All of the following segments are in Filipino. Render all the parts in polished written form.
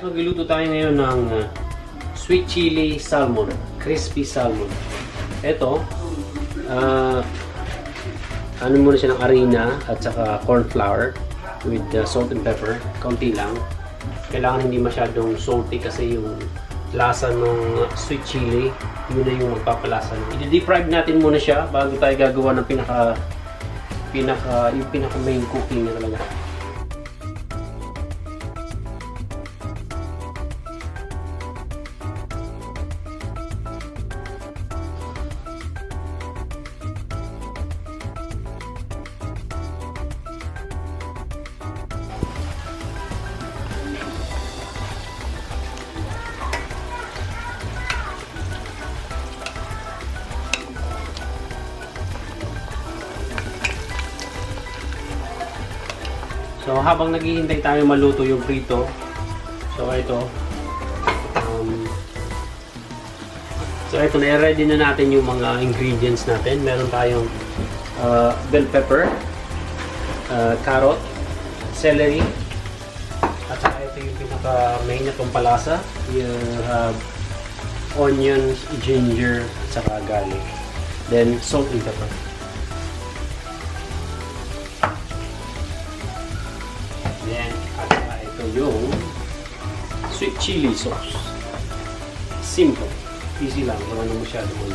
Magluluto tayo ngayon ng sweet chili salmon, crispy salmon. Ito, ano muna siya ng harina at saka corn flour with salt and pepper, kaunti lang. Kailangan hindi masyadong salty kasi yung lasa ng sweet chili, yun na yung magpapalasa. I-deep fry natin muna siya bago tayo gagawa ng yung pinaka main cooking niya talaga. So habang naghihintay tayo maluto yung prito, so ito na-ready na natin yung mga ingredients natin. Meron tayong bell pepper, carrot, celery, at saka ito yung pinaka main na pampalasa. You have onions, ginger, at saka garlic. Then salt and pepper. Then, at saka ito yung sweet chili sauce. Simple. Easy lang. Wala na masyado mo.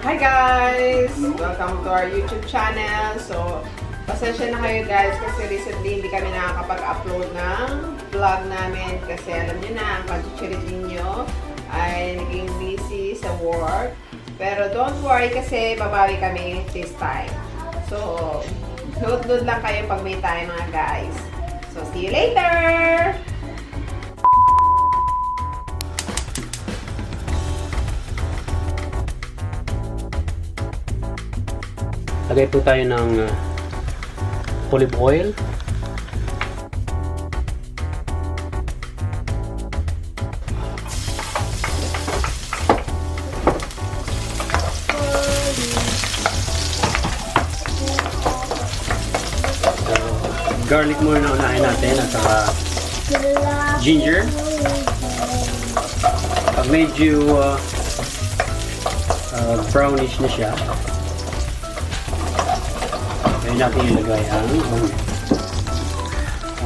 Hi guys! Welcome to our YouTube channel. So, pasensya na kayo guys kasi recently hindi kami nakakapag-upload ng vlog namin kasi alam niyo na, ang CHICHIRIT ninyo ay naging busy sa work. Pero don't worry kasi babawi kami this time. So, nood lang kayo pag may time mga guys. So, see you later! Lagay po tayo ng olive oil. Garlic muna na unahin natin at saka ginger. Pag medyo brownish na siya, kaya natin ilagay ang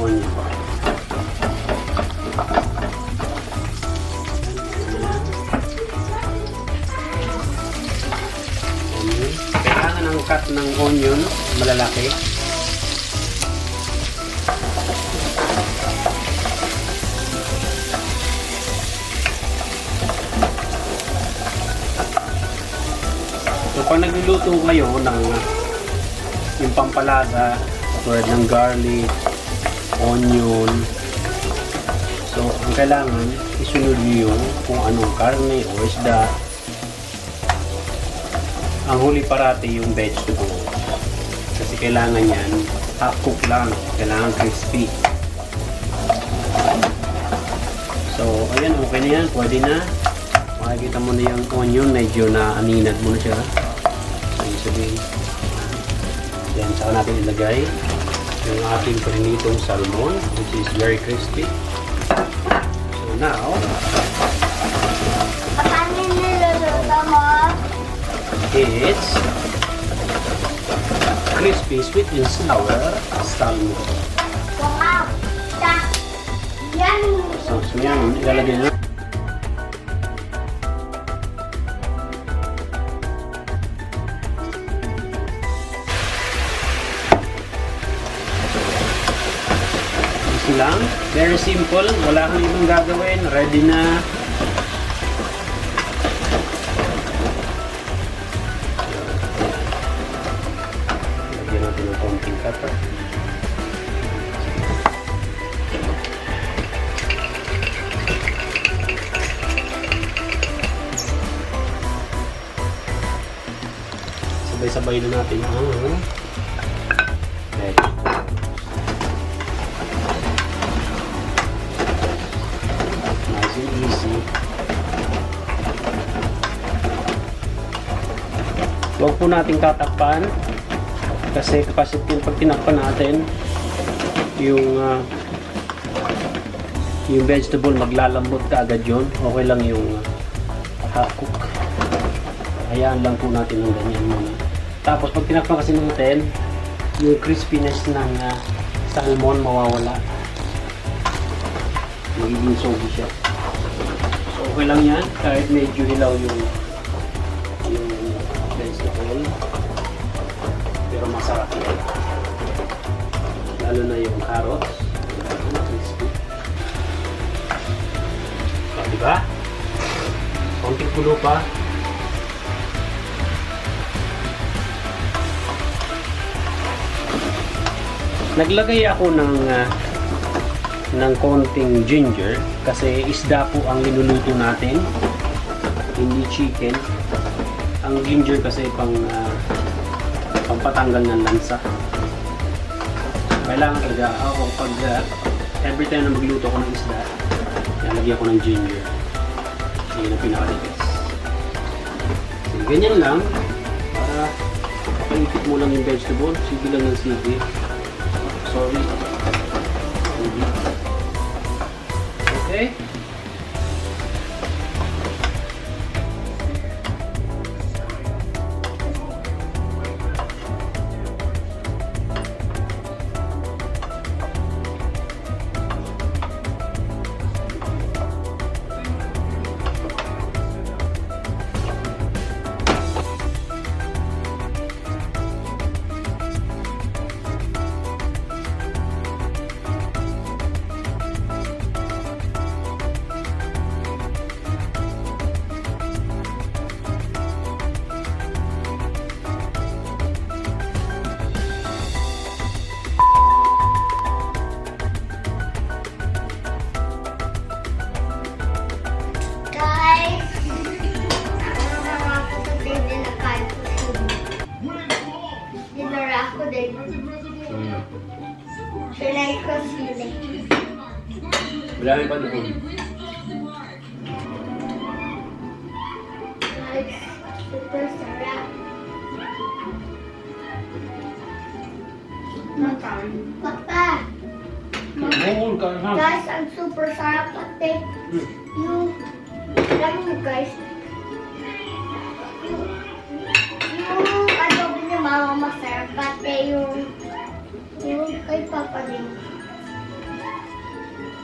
onion. Kailangan ang cut ng onion malalaki. So pag nagluluto kayo ng yung pampalasa, katulad ng garlic, onion. So, ang kailangan, isunod nyo yung kung anong karne o isda. Ang huli parati yung vegetable. Kasi kailangan yan, half cook lang. Kailangan crispy. So, ayan, okay na yan. Pwede na. Makikita mo na yung onion, medyo na-aninag mo na siya. So, yung sabihin. Then, saka natin ilagay yung ating prinitong salmon, which is very crispy. So now, paano niluluto mo? It's crispy, sweet and sour salmon. Wow! Yan! So yan, ilalagay na. Lang, very simple, wala kang ibang gagawin, ready na. Lagyan natin ng konting pepper. sabay na natin ang vegetables. Nice and easy. Huwag po natin tatakpan kasi pag tinakpan natin yung vegetable maglalambot ka agad yun. Okay lang yung half cook. Hayaan lang po natin ng ganyan muna. Tapos pag tinakpan kasi natin, yung crispiness ng salmon mawawala. Magiging soggy siya. So okay lang yan kahit medyo hilaw yung vegetable. Pero masarap yan. Lalo na yung carrots. Crispy. So, diba? Konting kulo pa. Naglagay ako ng konting ginger kasi isda po ang niluluto natin, hindi chicken. Ang ginger kasi pampatanggal ng lansa. Kailangan talaga ako pag every time na magluto ko ng isda, nalagyan ko ng ginger. Yun ang pinaka-best. So, ganyan lang para paipit mo lang yung vegetable, sige lang ng sige. Sorry. Okay. Guys, ano ako sa table na kain ko sila. Dinara ako din. Pinay ko sila. Wala rin pa doon. Guys, super sarap. Papa, Mahol ka ha. guys, ang super sarap pati. Yung, alam mo guys, yung adobo ni mama masarap pati yung kay papa din.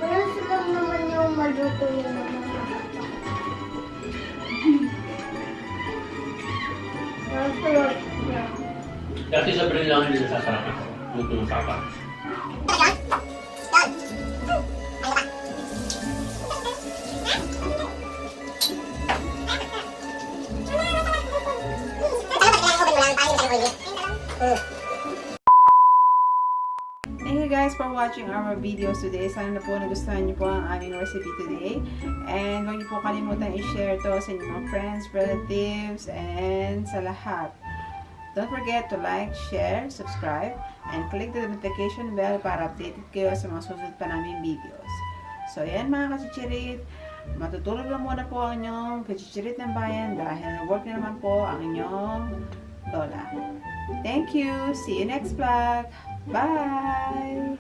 Pero sila naman yung maluto ni mama. Masarap. Dati sa Brin lang hindi nasasarap ako. Luto ng papa. Thank you guys for watching our videos today. Sana po nagustuhan niyo po ang aming recipe today. And huwag niyo po kalimutan i-share to sa inyong mga friends, relatives, and sa lahat. Don't forget to like, share, subscribe, and click the notification bell para updated kayo sa mga susunod pa naming videos. So yan mga kachichirit, matutulog lang muna po ang inyong kachichirit ng bayan dahil work na naman po ang inyong lola. Thank you! See you next vlog! Bye!